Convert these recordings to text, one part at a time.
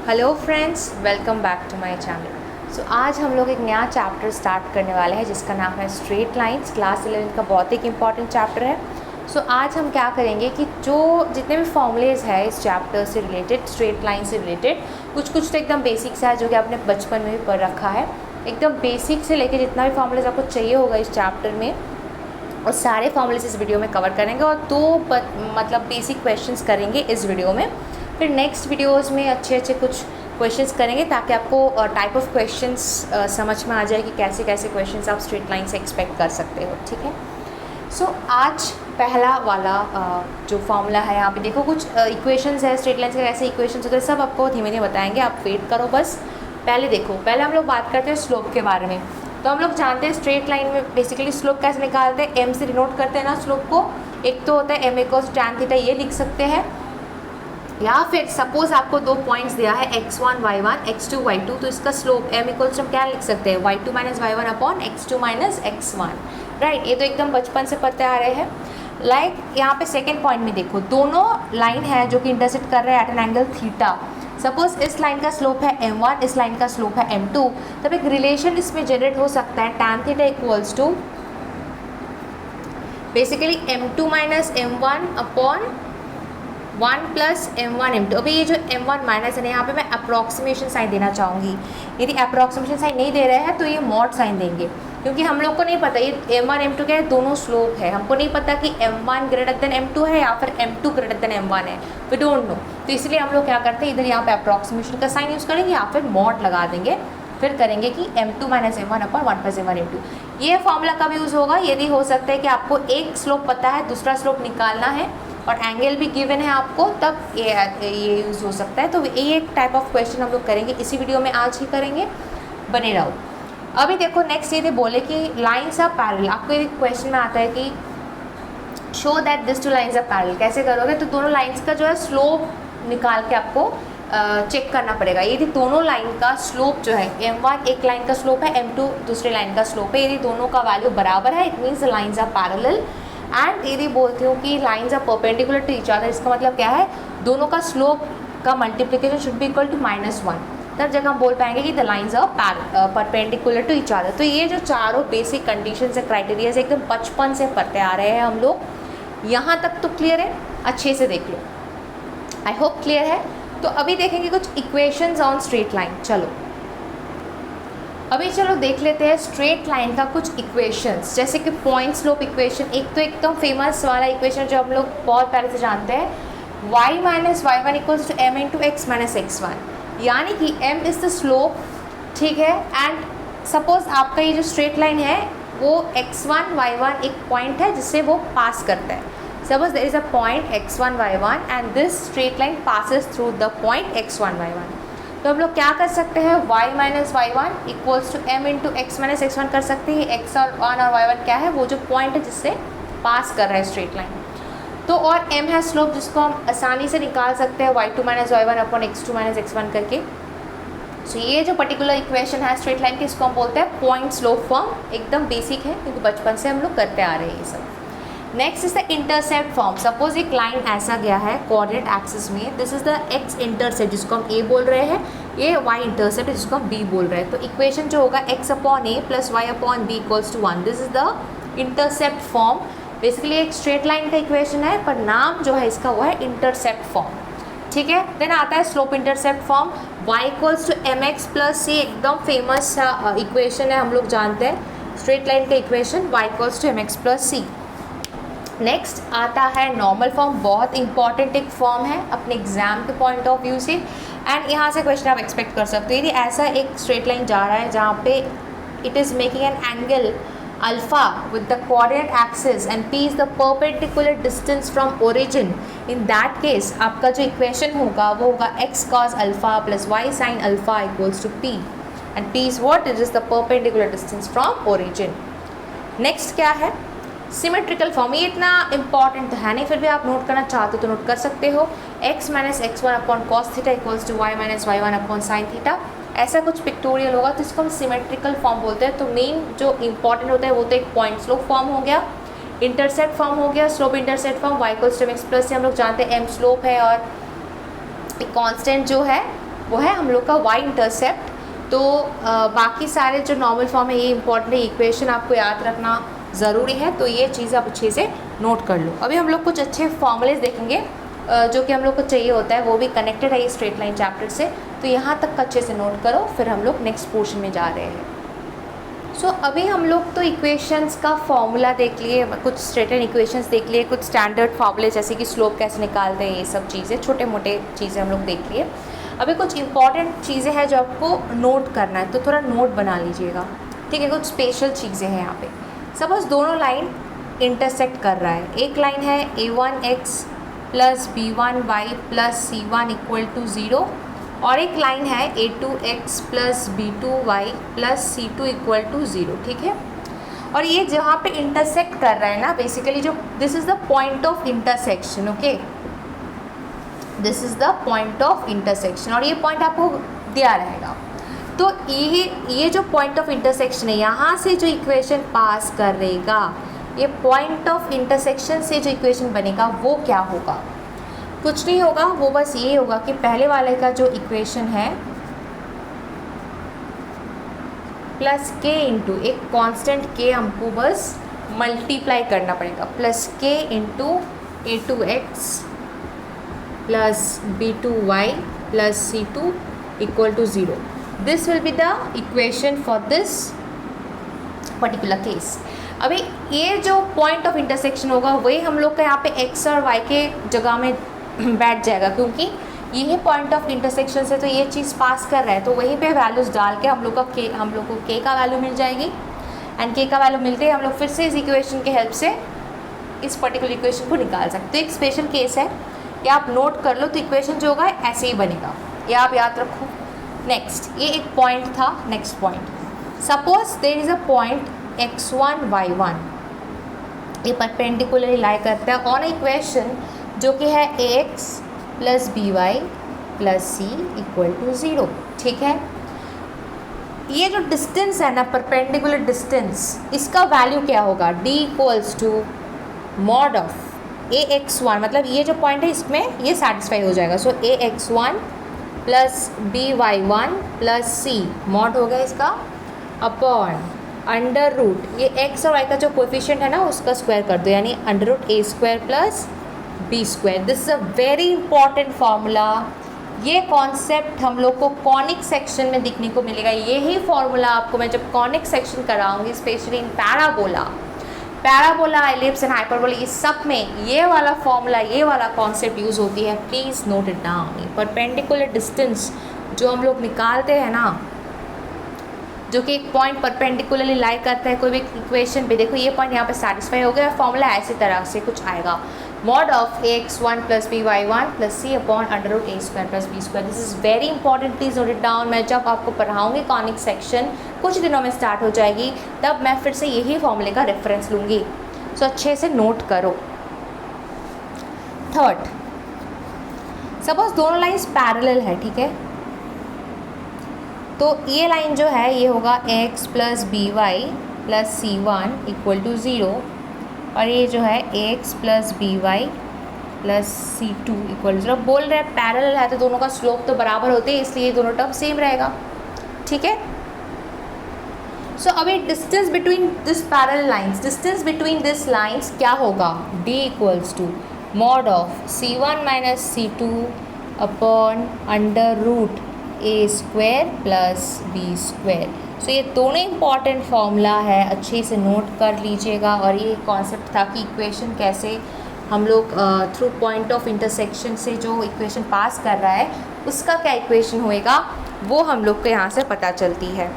Hello friends, welcome back to my channel. So आज हम लोग एक नया चैप्टर स्टार्ट करने वाले हैं जिसका नाम है स्ट्रेट लाइंस। क्लास 11 का बहुत एक इम्पॉर्टेंट चैप्टर है। सो आज हम क्या करेंगे कि जो जितने भी फॉर्मूलेज है इस चैप्टर से रिलेटेड, स्ट्रेट लाइन से रिलेटेड, कुछ तो एकदम बेसिक्स है जो कि आपने बचपन में भी पढ़ रखा है। एकदम बेसिक से लेकर जितना भी फॉर्मूलेज आपको चाहिए होगा इस चैप्टर में, और सारे फॉर्मूलेज इस वीडियो में कवर करेंगे और मतलब बेसिक क्वेश्चंस करेंगे इस वीडियो में। फिर नेक्स्ट वीडियोस में अच्छे कुछ क्वेश्चंस करेंगे ताकि आपको टाइप ऑफ क्वेश्चंस समझ में आ जाए कि कैसे कैसे क्वेश्चंस आप स्ट्रेट लाइन से एक्सपेक्ट कर सकते हो। ठीक है। सो आज पहला वाला जो फॉर्मूला है, यहाँ पे देखो कुछ इक्वेशंस है स्ट्रेट लाइन के, कैसे इक्वेशंस होते हैं सब आपको धीमे धीमे बताएंगे, आप वेट करो बस। पहले देखो, पहले हम लोग बात करते हैं स्लोप के बारे में। तो हम लोग जानते हैं स्ट्रेट लाइन में बेसिकली स्लोप कैसे निकालते हैं, एम से डिनोट करते हैं ना स्लोप को। एक तो होता है एम इक्वल्स टैन थीटा, ये लिख सकते हैं, या फिर सपोज आपको दो पॉइंट्स दिया है x1 y1 x2 y2, तो इसका स्लोप m इक्वल्स हम क्या लिख सकते हैं, y2 minus y1 upon x2 minus x1। Right, ये तो एकदम बचपन से पढ़ते आ रहे हैं। लाइक यहाँ पे सेकेंड पॉइंट में देखो, दोनों लाइन है जो कि इंटरसेक्ट कर रहे हैं at an angle theta. Suppose इस लाइन का स्लोप है m1, इस लाइन का स्लोप है m2, तब एक रिलेशन इसमें जनरेट हो सकता है tan theta equals to basically m2 minus m1 upon 1 plus m1 m2। अभी ये जो m1 माइनस है, यहाँ पे मैं अप्रॉक्सीमेशन साइन देना चाहूँगी। यदि अप्रॉक्सीमेशन साइन नहीं दे रहे हैं तो ये मॉड साइन देंगे, क्योंकि हम लोग को नहीं पता ये m1 m2 क्या है, दोनों स्लोप है। हमको नहीं पता कि m1 ग्रेटर देन m2 है या फिर m2 ग्रेटर देन m1 है, वी डोंट नो। तो इसलिए हम लोग क्या करते हैं, इधर यहाँ पे अप्रॉक्सीमेशन का साइन यूज़ करेंगे या फिर मॉड लगा देंगे, फिर करेंगे कि m2 minus m1 upon 1 plus m1 m2। ये फॉर्मूला कब यूज़ होगा, यदि हो सकता है कि आपको एक स्लोप पता है, दूसरा स्लोप निकालना है और एंगल भी गिवन है आपको, तब ये यूज़ हो सकता है। तो ये एक टाइप ऑफ क्वेश्चन हम लोग करेंगे इसी वीडियो में, आज ही करेंगे, बने रहो। अभी देखो नेक्स्ट ये बोले कि लाइन्स आर पैरेलल। आपको एक क्वेश्चन में आता है कि show that this two lines are parallel, कैसे करोगे, तो दोनों लाइन्स का जो है स्लोप निकाल के आपको चेक करना पड़ेगा। यदि दोनों लाइन का स्लोप जो है, m1 एक लाइन का स्लोप है, m2 दूसरे लाइन का स्लोप है, यदि दोनों का वैल्यू बराबर है, it means the lines are parallel. And यदि बोलती हूँ कि lines are perpendicular to each other, इसका मतलब क्या है, दोनों का स्लोप का multiplication should be equal to -1, तब जगह हम बोल पाएंगे कि the lines are perpendicular to each other. तो ये जो चारों बेसिक कंडीशंस है, क्राइटेरिया एकदम बचपन से पढ़ते आ रहे हैं हम लोग। यहाँ तक तो क्लियर है, अच्छे से देख लो, आई होप क्लियर है। तो अभी देखेंगे कुछ इक्वेशंस ऑन स्ट्रेट लाइन। चलो देख लेते हैं स्ट्रेट लाइन का कुछ इक्वेशंस, जैसे कि पॉइंट स्लोप इक्वेशन। एक तो एकदम फेमस वाला इक्वेशन जो हम लोग बहुत पहले से जानते हैं, y minus y1 equals to m into x minus x1, यानी कि m इज़ द स्लोप। ठीक है। एंड सपोज आपका ये जो स्ट्रेट लाइन है वो x1 y1 एक पॉइंट है जिससे वो पास करता है। Suppose there is a point x1 y1 and this straight line passes through the point x1 y1। तो हम लोग क्या कर सकते हैं, y minus y1 equals to m into x minus x1 कर सकते हैं। x1 और y1 क्या है, वो जो पॉइंट है जिससे पास कर रहा है स्ट्रेट लाइन। तो और m है स्लोप, जिसको हम आसानी से निकाल सकते हैं y2 minus y1 upon x2 minus x1 करके। सो ये जो पर्टिकुलर इक्वेशन है स्ट्रेट लाइन की, इसको हम बोलते हैं पॉइंट स्लोप फॉर्म। एकदम बेसिक है क्योंकि बचपन से हम लोग करते आ रहे हैं ये सब। Next is the intercept form. Suppose एक लाइन ऐसा गया है कोऑर्डिनेट एक्सिस में, this is the x intercept जिसको हम ए बोल रहे हैं, ये वाई इंटरसेप्ट जिसको हम बी बोल रहे हैं। तो इक्वेशन जो होगा x upon a plus y upon b equals to 1, this is the intercept form. Basically एक स्ट्रेट लाइन का इक्वेशन है, पर नाम जो है इसका वो है इंटरसेप्ट फॉर्म। ठीक है। देन आता है slope intercept form, y equals to m x plus c, एकदम फेमस इक्वेशन है, हम लोग जानते हैं स्ट्रेट लाइन का equation, y equals to m x plus c. Next आता है नॉर्मल फॉर्म, बहुत इंपॉर्टेंट एक फॉर्म है अपने एग्जाम के पॉइंट ऑफ व्यू से। एंड यहाँ से क्वेश्चन आप एक्सपेक्ट कर सकते हो, यदि ऐसा एक स्ट्रेट लाइन जा रहा है जहाँ पे it is making an angle alpha with the coordinate axis and p is the perpendicular distance from origin, in that case आपका जो इक्वेशन होगा वो होगा x cos alpha plus y sin alpha equals to p, and p is what, it is the perpendicular distance from origin. Next क्या है, symmetrical form. ये इतना important तो है नहीं, फिर भी आप नोट करना चाहते हो तो नोट कर सकते हो। x minus x1 upon cos theta equals to y minus y1 upon sine theta, ऐसा कुछ पिक्टोरियल होगा तो इसको हम सिमेट्रिकल फॉर्म बोलते हैं। तो मेन जो इंपॉर्टेंट होता है वो तो एक पॉइंट स्लोप फॉर्म हो गया, इंटरसेप्ट फॉर्म हो गया, slope intercept form y equals to mx plus से हम लोग जानते हैं m स्लोप है और एक कांस्टेंट जो है वो है हम लोग का y इंटरसेप्ट। तो बाकी सारे जो नॉर्मल फॉर्म है ये इंपॉर्टेंट है, इक्वेशन आपको याद रखना ज़रूरी है, तो ये चीज़ आप अच्छे से नोट कर लो। अभी हम लोग कुछ अच्छे फॉर्मूलेज देखेंगे जो कि हम लोग को चाहिए होता है, वो भी कनेक्टेड है ये स्ट्रेट लाइन चैप्टर से, तो यहाँ तक अच्छे से नोट करो, फिर हम लोग नेक्स्ट पोर्शन में जा रहे हैं। सो अभी हम लोग तो इक्वेशंस का फॉर्मूला देख लिए, कुछ स्ट्रेट लाइन इक्वेशंस देख लिए, कुछ स्टैंडर्ड फॉर्मूले जैसे कि स्लोप कैसे निकालते हैं, ये सब चीज़ें छोटे मोटे चीज़ें हम लोग देख लिए। अभी कुछ इंपॉर्टेंट चीज़ें हैं जो आपको नोट करना है, तो थोड़ा नोट बना लीजिएगा, ठीक है। कुछ स्पेशल चीज़ें हैं यहाँ पे। सपोज दोनों लाइन इंटरसेक्ट कर रहा है, एक लाइन है a1x plus b1y plus c1 equal to 0, और एक लाइन है a2x plus b2y plus c2 equal to 0, ठीक है। और ये जहाँ पे इंटरसेक्ट कर रहा है ना, बेसिकली जो this is the point of intersection, okay, this is the point of intersection, और ये पॉइंट आपको दिया रहेगा। तो ये जो पॉइंट ऑफ इंटरसेक्शन है, यहाँ से जो इक्वेशन पास करेगा, ये पॉइंट ऑफ इंटरसेक्शन से जो इक्वेशन बनेगा वो क्या होगा? कुछ नहीं होगा, वो बस ये होगा कि पहले वाले का जो इक्वेशन है प्लस के इंटू एक कांस्टेंट के हमको बस मल्टीप्लाई करना पड़ेगा, प्लस के into a2x plus b2y plus c2 equal to 0। This will be the equation for this particular case. अभी ये जो पॉइंट ऑफ इंटरसेक्शन होगा वही हम लोग का यहाँ पे x और y के जगह में बैठ जाएगा, क्योंकि यही पॉइंट ऑफ इंटरसेक्शन से तो ये चीज़ पास कर रहा है, तो वहीं पे वैल्यूज़ डाल के हम लोग को k का वैल्यू मिल जाएगी, एंड k का वैल्यू मिलते ही हम लोग फिर से इस इक्वेशन के हेल्प से इस पर्टिकुलर इक्वेशन को निकाल सकते। तो एक स्पेशल केस है, ये आप नोट कर लो, तो इक्वेशन जो होगा ऐसे ही बनेगा, ये आप याद रखो। नेक्स्ट, ये एक पॉइंट था, next point, suppose there is a point x1 y1, ये परपेंडिकुलरली लाई करता है ऑन इक्वेशन जो कि है ax plus by plus c equal to 0, ठीक है। ये जो डिस्टेंस है ना, परपेंडिकुलर डिस्टेंस, इसका वैल्यू क्या होगा? d equals to mod of ax1, मतलब ये जो पॉइंट है इसमें ये सेटिस्फाई हो जाएगा। सो ax1 plus by1 plus c mod हो गया इसका अपॉन अंडर रूट ये x और y का जो कोएफिशिएंट है ना उसका स्क्वायर कर दो, यानी under root a square plus b square. This is a very important formula. ये कॉन्सेप्ट हम लोग को कॉनिक सेक्शन में दिखने को मिलेगा। यही फार्मूला आपको मैं जब कॉनिक सेक्शन कराऊंगी, specially in parabola, ellipse and hyperbola, ये सब में ये वाला फार्मूला, ये वाला कॉन्सेप्ट यूज़ होती है। Please note it down. Perpendicular distance जो हम लोग निकालते हैं ना, जो कि एक पॉइंट परपेंडिकुलरली लाई करता है कोई भी इक्वेशन पे, देखो ये पॉइंट यहाँ पे सेटिस्फाई हो गया, फॉर्मूला ऐसी तरह से कुछ आएगा, mod of ax1 plus by1 plus c upon under root a square plus b square. This is very important, please note it down. मैं जब आपको पढ़ाऊँगी कॉनिक सेक्शन कुछ दिनों में स्टार्ट हो जाएगी, तब मैं फिर से यही फॉर्मूले का रेफरेंस लूँगी, सो अच्छे से नोट करो। थर्ड, सपोज दोनों लाइन्स पैरेलल है, ठीक है, तो ये लाइन जो है ये होगा x plus by plus c1 equal to 0, और ये जो है x plus by plus c2 equal to 0। बोल रहे हैं पैरेलल है तो दोनों का स्लोप तो बराबर होते हैं, इसलिए दोनों टर्म सेम रहेगा, ठीक है। सो अभी distance between this parallel lines, distance between this lines क्या होगा? d equals to mod of c1 minus c2 upon under root a square plus b square. So ये दोनों इंपॉर्टेंट फार्मूला है, अच्छे से नोट कर लीजिएगा। और ये कॉन्सेप्ट था कि इक्वेशन कैसे हम लोग थ्रू पॉइंट ऑफ इंटरसेक्शन से जो इक्वेशन पास कर रहा है उसका क्या इक्वेशन होएगा वो हम लोग को यहाँ से पता चलती है।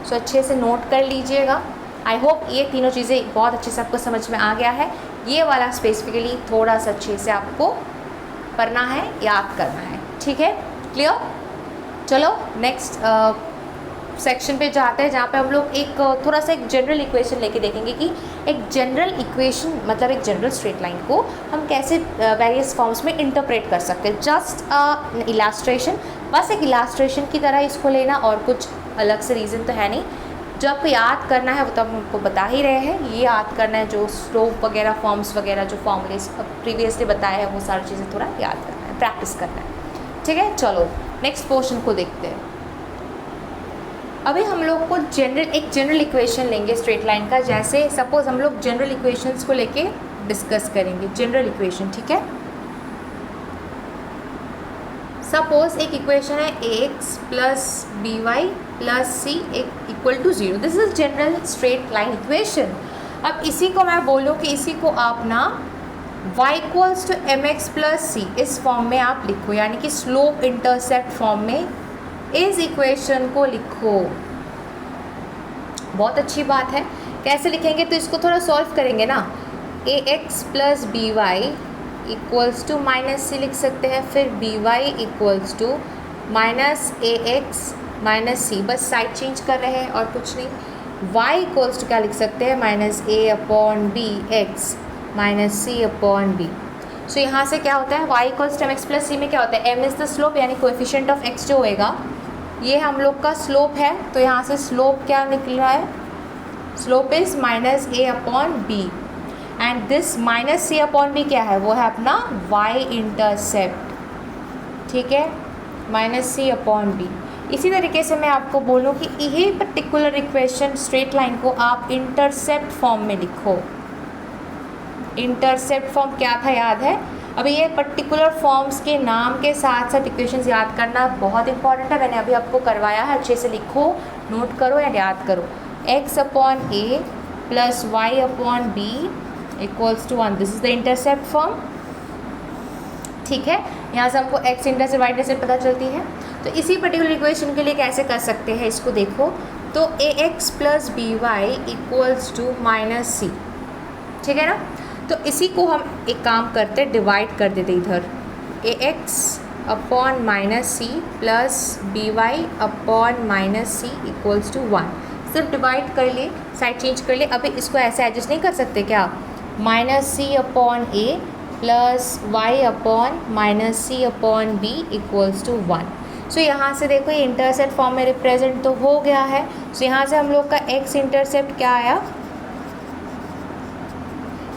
सो अच्छे से नोट कर लीजिएगा। आई होप ये तीनों चीज़ें बहुत अच्छे से आपको समझ में आ गया है। ये वाला स्पेसिफिकली थोड़ा सा अच्छे से आपको पढ़ना है, याद करना है, ठीक है, क्लियर। चलो नेक्स्ट सेक्शन पे जाते हैं, जहाँ पे हम लोग एक थोड़ा सा एक जनरल इक्वेशन लेके देखेंगे कि एक जनरल इक्वेशन मतलब एक जनरल स्ट्रेट लाइन को हम कैसे वेरियस फॉर्म्स में इंटरप्रेट कर सकते हैं। जस्ट इलास्ट्रेशन, बस एक इलास्ट्रेशन की तरह इसको लेना, और कुछ अलग से रीज़न तो है नहीं। जो आपको याद करना है वो तो हम आपको बता ही रहे हैं। ये याद करना है जो स्लोप वगैरह फॉर्म्स वगैरह जो फॉर्मूलेस प्रीवियसली बताया है वो सारी चीज़ें थोड़ा याद करना है, प्रैक्टिस करना है, ठीक है। चलो नेक्स्ट पोर्शन को देखते हैं। अभी हम लोग को एक जनरल इक्वेशन लेंगे स्ट्रेट लाइन का। जैसे सपोज हम लोग जनरल इक्वेशंस को लेके डिस्कस करेंगे। जनरल इक्वेशन, ठीक है। सपोज एक इक्वेशन है ax plus b y plus c equal to 0। This is general straight line equation. अब इसी को मैं बोलूँ कि इसी को आप ना y equals to m x plus c इस फॉर्म में आप लिखो, यानी कि स्लोप इंटरसेप्ट फॉर्म में इस इक्वेशन को लिखो। बहुत अच्छी बात है। कैसे लिखेंगे, तो इसको थोड़ा सॉल्व करेंगे ना। ax plus b y equals to minus c लिख सकते हैं, फिर b y equals to minus a x minus c, बस साइड चेंज कर रहे हैं और कुछ नहीं। y इक्वल्स टू क्या लिख सकते हैं, minus a upon b x minus c upon b. So यहाँ से क्या होता है, y equals to m x plus c में क्या होता है, m इज़ द स्लोप, यानी कोएफिशिएंट ऑफ x जो होएगा ये हम लोग का स्लोप है। तो यहाँ से स्लोप क्या निकल रहा है, slope is minus a upon b and this minus c upon b क्या है, वो है अपना y इंटरसेप्ट, ठीक है, माइनस सी अपॉन बी। इसी तरीके से मैं आपको बोलूँ कि यही पर्टिकुलर इक्वेशन स्ट्रेट लाइन को आप इंटरसेप्ट फॉर्म में लिखो। इंटरसेप्ट फॉर्म क्या था याद है। अभी ये पर्टिकुलर फॉर्म्स के नाम के साथ साथ इक्वेशंस याद करना बहुत इंपॉर्टेंट है। मैंने अभी आपको करवाया है, अच्छे से लिखो, नोट करो या याद करो। x upon a plus y upon b equals to 1, this is the intercept form, ठीक है। यहाँ से हमको x इंटरसेप्ट वाई इंटरसेप्ट पता चलती है। तो इसी पर्टिकुलर इक्वेशन के लिए कैसे कर सकते हैं इसको देखो, तो ax plus b y equals to minus c, ठीक है ना। तो इसी को हम एक काम करते, डिवाइड कर देते इधर, ax upon minus c plus b y upon minus c equals to 1। सिर्फ डिवाइड कर ले, साइड चेंज कर ले। अभी इसको ऐसे एडजस्ट नहीं कर सकते क्या, minus c upon a plus y upon minus c upon b equals to 1। So यहाँ से देखो ये इंटरसेप्ट फॉर्म में रिप्रेजेंट तो हो गया है। सो यहाँ से हम लोग का x इंटरसेप्ट क्या आया,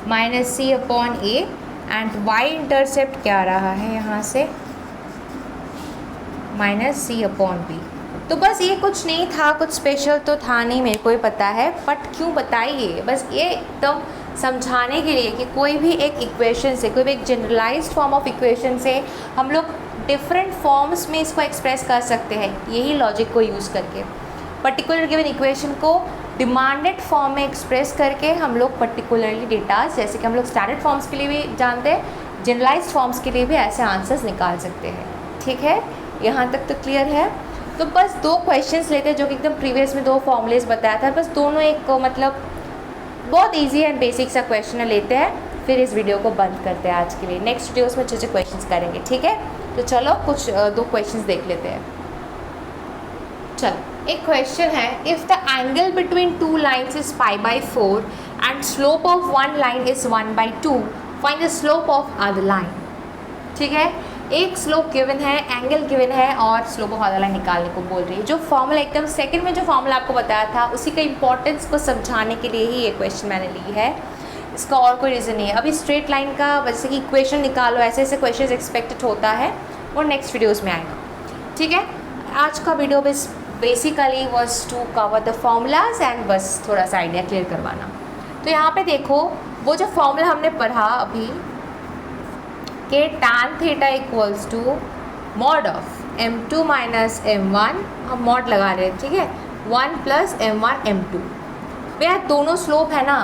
minus c upon a and y intercept क्या रहा है यहाँ से, माइनस सी अपॉन बी। तो बस ये कुछ नहीं था, कुछ स्पेशल तो था नहीं, मेरे को ही पता है, बट क्यों बताइए, बस ये एकदम समझाने के लिए कि कोई भी एक इक्वेशन से, कोई भी एक जनरलाइज्ड फॉर्म ऑफ इक्वेशन से हम लोग डिफरेंट फॉर्म्स में इसको एक्सप्रेस कर सकते हैं, यही लॉजिक को यूज़ करके। पर्टिकुलर गिवन इक्वेशन को डिमांडेड फॉर्म में एक्सप्रेस करके हम लोग पर्टिकुलरली डेटा, जैसे कि हम लोग स्टैंडर्ड फॉर्म्स के लिए भी जानते हैं, जनरलाइज्ड फॉर्म्स के लिए भी ऐसे आंसर्स निकाल सकते हैं, ठीक है। यहाँ तक तो क्लियर है। तो बस 2 क्वेश्चंस लेते हैं जो कि एकदम प्रीवियस में 2 फॉर्मूलेस बताया था, बस दोनों एक मतलब बहुत ईजी एंड बेसिक सा क्वेश्चन लेते हैं, फिर इस वीडियो को बंद करते हैं आज के लिए। नेक्स्ट वीडियोस में अच्छे अच्छे क्वेश्चंस करेंगे, ठीक है। तो चलो कुछ 2 क्वेश्चंस देख लेते हैं। चलो एक क्वेश्चन है, if the angle between 2 lines is π/4 and slope of 1 line is 1/2, find the slope of other line. ठीक है, एक स्लोप गिवन है, एंगल गिवन है और स्लोप ऑफ अदर लाइन निकालने को बोल रही है। जो फॉर्मूला एकदम सेकंड में जो फॉर्मूला आपको बताया था उसी का इंपॉर्टेंस को समझाने के लिए ही ये क्वेश्चन मैंने ली है, इसका और कोई रीज़न नहीं है। अभी स्ट्रेट लाइन का जैसे कि इक्वेशन निकालो, ऐसे ऐसे क्वेश्चन एक्सपेक्टेड होता है, वो नेक्स्ट वीडियोज़ में आएगा, ठीक है। आज का वीडियो बस basically was to cover the formulas and बस थोड़ा सा आइडिया क्लियर करवाना। तो यहाँ पे देखो वो जो फॉर्मूला हमने पढ़ा अभी कि tan theta equals to mod of m2 minus m1, हम मॉड लगा रहे हैं, ठीक है, 1 प्लस m1 m2। भैया दोनों स्लोप है ना,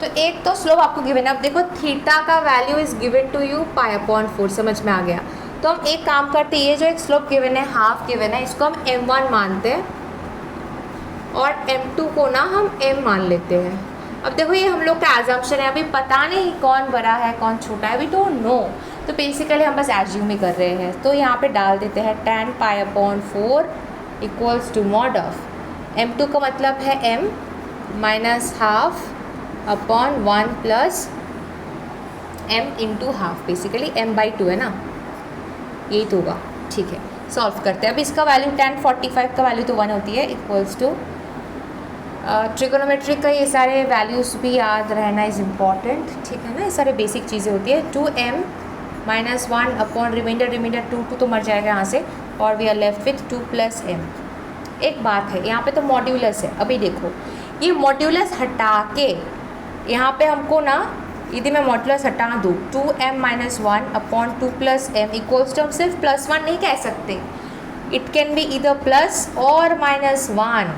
तो एक तो स्लोप आपको गिवन है। अब देखो थीटा का value is given to you π/4, समझ में आ गया। तो हम एक काम करते हैं, ये जो एक स्लोप गिवन है, हाफ गिवन है, इसको हम m1 मानते हैं और m2 को ना हम m मान लेते हैं। अब देखो ये हम लोग का एजम्पशन है, अभी पता नहीं कौन बड़ा है कौन छोटा है, वी डोंट नो। तो बेसिकली हम बस एज्यूम ही कर रहे हैं। तो यहाँ पे डाल देते हैं tan π/4 equals to mod of m2 का मतलब है m minus half upon 1 plus m into half, basically m/2 है ना, यही तो होगा, ठीक है। सॉल्व करते हैं। अब इसका वैल्यू tan 45 का वैल्यू तो 1 होती है, इक्वल्स टू ट्रिगोनोमेट्रिक का ये सारे वैल्यूज़ भी याद रहना इज़ इम्पॉर्टेंट, ठीक है ना, ये सारे बेसिक चीज़ें होती है। 2m माइनस 1 अपॉन रिमाइंडर 2 तो मर जाएगा यहाँ से, और we are left with 2 plus m. एक बात है, यहाँ पे तो मॉड्यूलस है। अभी देखो ये मॉड्यूलस हटा के यहाँ पे हमको ना, यदि मैं मॉड्यूलस हटा दूँ 2m minus 1 upon 2 plus m equals to, हम सिर्फ प्लस 1 नहीं कह सकते, इट कैन बी इधर प्लस और माइनस 1,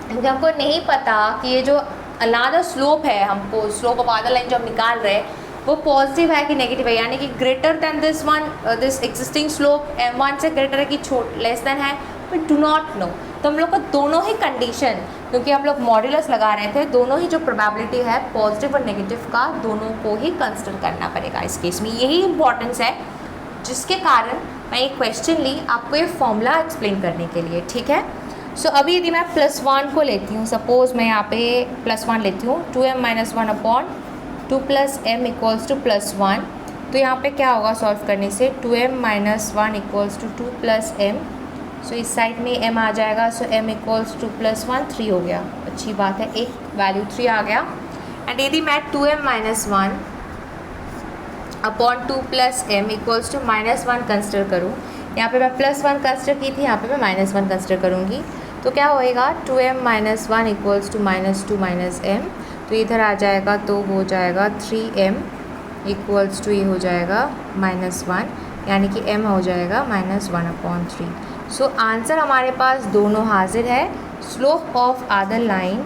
क्योंकि हमको नहीं पता कि ये जो अलादा स्लोप है, हमको स्लोप ऑफ आधा लाइन जो हम निकाल रहे हैं वो पॉजिटिव है कि नेगेटिव है, यानी कि greater than this one, this existing slope m1 से ग्रेटर है कि लेस देन है, वी डू नॉट नो। तो हम लोग को दोनों ही कंडीशन, क्योंकि हम लोग मॉड्यूलस लगा रहे थे, दोनों ही जो प्रोबेबिलिटी है पॉजिटिव और नेगेटिव का, दोनों को ही कंसिडर करना पड़ेगा इस केस में। यही इंपॉर्टेंस है जिसके कारण मैं एक क्वेश्चन ली आपको ये फॉर्मूला एक्सप्लेन करने के लिए, ठीक है। सो अभी यदि मैं +1 को लेती हूँ, सपोज़ मैं यहाँ पे +1 लेती हूँ, 2m minus 1 upon 2 plus m equals to +1, तो यहाँ पे क्या होगा सॉल्व करने से, 2m minus 1 equals to 2 plus m, so इस साइड में m आ जाएगा, सो m इक्वल्स टू +1, 3 हो गया, अच्छी बात है, एक वैल्यू 3 आ गया। एंड यदि मैं 2m minus 1 upon 2 plus m equals to -1 consider करूँ, यहाँ पे मैं +1 कंसिडर की थी, यहाँ पे मैं -1 कंसिडर करूँगी, तो क्या होएगा 2m minus 1 equals to -2 minus m, तो इधर आ जाएगा तो हो जाएगा 3m इक्वल्स टू, ये हो जाएगा -1, यानी कि m हो जाएगा -1/3। सो आंसर हमारे पास दोनों हाजिर है। Slope of other line,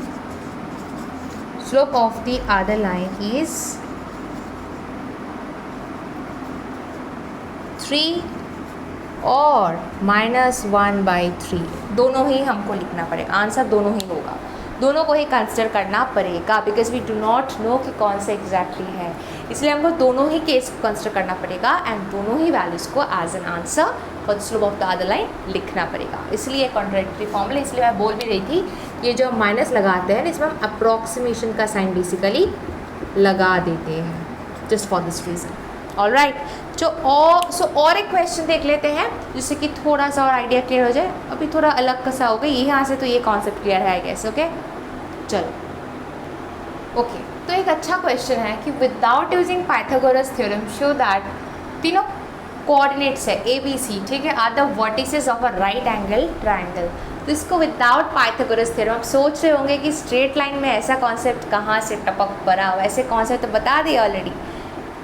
slope of the other line is 3 और -1/3, दोनों ही हमको लिखना पड़ेगा, आंसर दोनों ही होगा, दोनों को ही कंसिडर करना पड़ेगा, because we do not know कि कौन सा एग्जैक्टली है, इसलिए हमको दोनों ही केस को कंसिडर करना पड़ेगा एंड दोनों ही वैल्यूज़ को as an answer for the slope of the other line लिखना पड़ेगा। इसलिए कॉन्ट्रैक्टरी फॉर्मूला, इसलिए मैं बोल भी रही थी ये जो माइनस लगाते हैं इसमें हम अप्रॉक्सीमेशन का साइन बेसिकली लगा देते हैं, just for this reason. All right, और एक क्वेश्चन देख लेते हैं जिससे कि थोड़ा सा और आइडिया क्लियर हो जाए। अभी थोड़ा अलग सा हो गया यहाँ से, तो ये कॉन्सेप्ट क्लियर है आई गेस। ओके चलो, ओके तो एक अच्छा क्वेश्चन है कि without using Pythagoras theorem show that तीनों कोऑर्डिनेट्स है ए बी सी, ठीक है, are the vertices of a right angle triangle. तो इसको विदाउट पाइथागोरस थ्योरम, आप सोच रहे होंगे कि स्ट्रेट लाइन में ऐसा कॉन्सेप्ट कहाँ से टपक पड़ा, वैसे कॉन्सेप्ट तो बता दिया ऑलरेडी,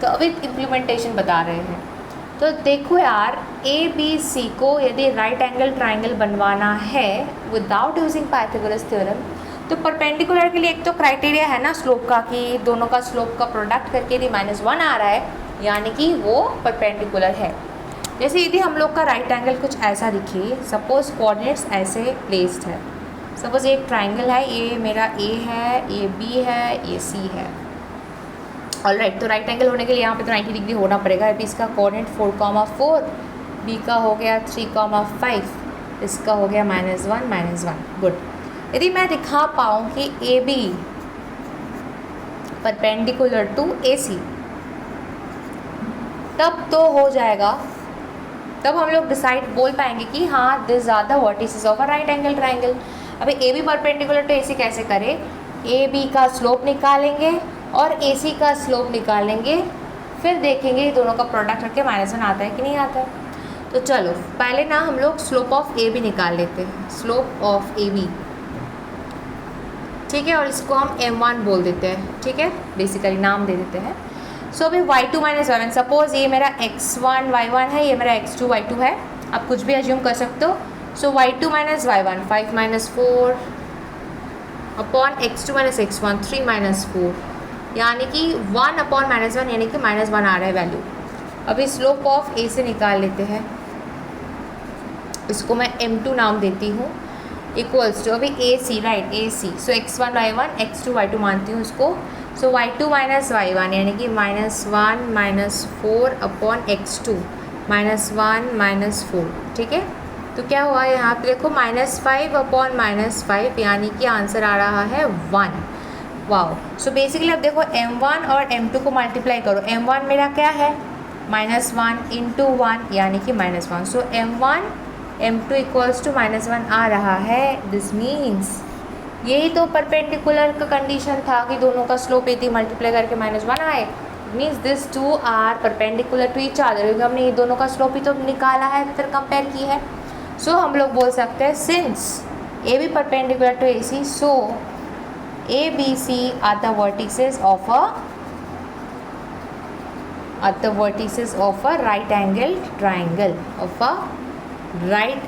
तो अभी इम्प्लीमेंटेशन बता रहे हैं। तो देखो यार, ए बी सी को यदि राइट एंगल ट्राइंगल बनवाना है विदाउट यूजिंग पाइथागोरस थ्योरम, तो परपेंडिकुलर के लिए एक तो क्राइटेरिया है ना स्लोप का, कि दोनों का स्लोप का प्रोडक्ट करके यदि -1 आ रहा है यानी कि वो परपेंडिकुलर है। जैसे यदि हम लोग का राइट एंगल कुछ ऐसा दिखे, सपोज कोऑर्डिनेट्स ऐसे प्लेस्ड है, सपोज एक ट्राइंगल है, ये मेरा ए है, ये बी है, ये सी है। ऑल राइट, तो राइट एंगल होने के लिए यहाँ पे तो 90 डिग्री होना पड़ेगा। अभी इसका कोऑर्डिनेट 4,4, बी का हो गया 3,5, इसका हो गया -1, गुड। यदि मैं दिखा पाऊँ कि ए बी परपेंडिकुलर टू ए सी, तब तो हो जाएगा, तब हम लोग डिसाइड बोल पाएंगे कि हाँ this are the vertices of a right angle triangle. अभी A B perpendicular to A C कैसे करें, ए बी का स्लोप निकालेंगे और ए सी का स्लोप निकालेंगे, फिर देखेंगे दोनों का प्रोडक्ट करके -1 आता है कि नहीं आता है। तो चलो पहले ना हम लोग स्लोप ऑफ ए बी निकाल लेते हैं, स्लोप ऑफ ए बी, ठीक है, और इसको हम m1 बोल देते हैं, ठीक है, बेसिकली नाम दे देते हैं। सो अभी y2 माइनस y1, सपोज ये मेरा x1 y1 है, ये मेरा x2 y2 है, आप कुछ भी एज्यूम कर सकते हो। सो y2 minus y1 5 - 4 upon x2 minus x1 3 - 4, यानी कि 1 अपॉन -1, यानी कि -1 आ रहा है वैल्यू। अभी स्लोप ऑफ ए से निकाल लेते हैं, इसको मैं m2 नाम देती हूँ, इक्वल्स टू अभी ए सी, राइट, ए सी, सो x1 y1 x2 y2 मानती हूँ इसको। सो y2 माइनस y1 यानी कि -1 - 4 अपॉन x2 -1 - 4, ठीक है। तो क्या हुआ यहाँ पे देखो -5 अपॉन -5, यानी कि आंसर आ रहा है 1। वाओ, सो बेसिकली अब देखो m1 और m2 को मल्टीप्लाई करो, m1 मेरा क्या है -1 इंटू 1 यानी कि -1, सो m1 m2 इक्वल्स टू -1 आ रहा है। दिस मीन्स यही तो परपेंडिकुलर का कंडीशन था कि दोनों का स्लोप यदि मल्टीप्लाई करके -1 आए, means this two are perpendicular to each other, क्योंकि हमने ये दोनों का स्लोप ही तो निकाला है, फिर कंपेयर की है। सो हम लोग बोल सकते हैं since A B perpendicular to A C, so A B C are the vertices of a right angled triangle, right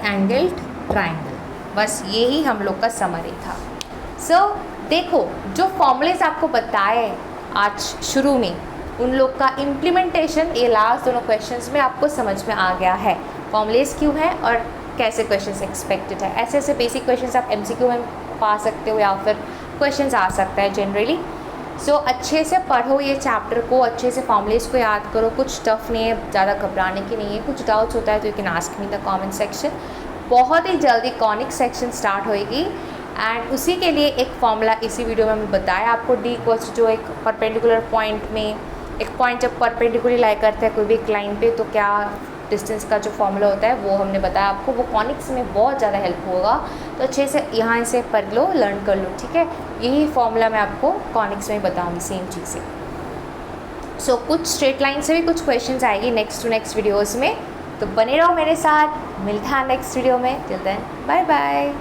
angled triangle। बस यही हम लोग का समरी था। सो देखो जो फॉर्मूलेस आपको बताए आज शुरू में, उन लोग का इम्प्लीमेंटेशन ये लास्ट दोनों क्वेश्चंस में आपको समझ में आ गया है, फॉर्मूलेस क्यों है और कैसे क्वेश्चंस एक्सपेक्टेड है। ऐसे ऐसे बेसिक क्वेश्चंस आप MCQ में पा सकते हो या फिर क्वेश्चंस आ सकता है जनरली। सो अच्छे से पढ़ो ये चैप्टर को, अच्छे से फॉर्मूलेस को याद करो, कुछ टफ नहीं है, ज़्यादा घबराने की नहीं है। कुछ डाउट्स होता है तो you can ask me the comment section. बहुत ही जल्दी कॉनिक सेक्शन स्टार्ट होएगी एंड उसी के लिए एक फॉर्मूला इसी वीडियो में मैं बताया आपको। डी इक्वल्स जो एक परपेंडिकुलर पॉइंट में, एक पॉइंट जब परपेंडिकुलर लाई करते हैं कोई भी एक लाइन पे, तो क्या डिस्टेंस का जो फॉर्मूला होता है वो हमने बताया आपको। वो कॉनिक्स में बहुत ज़्यादा हेल्प होगा, तो अच्छे से यहाँ से पढ़ लो, लर्न कर लो, ठीक है। यही फॉर्मूला मैं आपको कॉनिक्स में बताऊँगी, सेम चीज़ें। सो कुछ स्ट्रेट लाइन से भी कुछ क्वेश्चंस आएगी नेक्स्ट टू नेक्स्ट वीडियोज़ में, तो बने रहो मेरे साथ। मिलता है नेक्स्ट वीडियो में, टिल देन बाय बाय।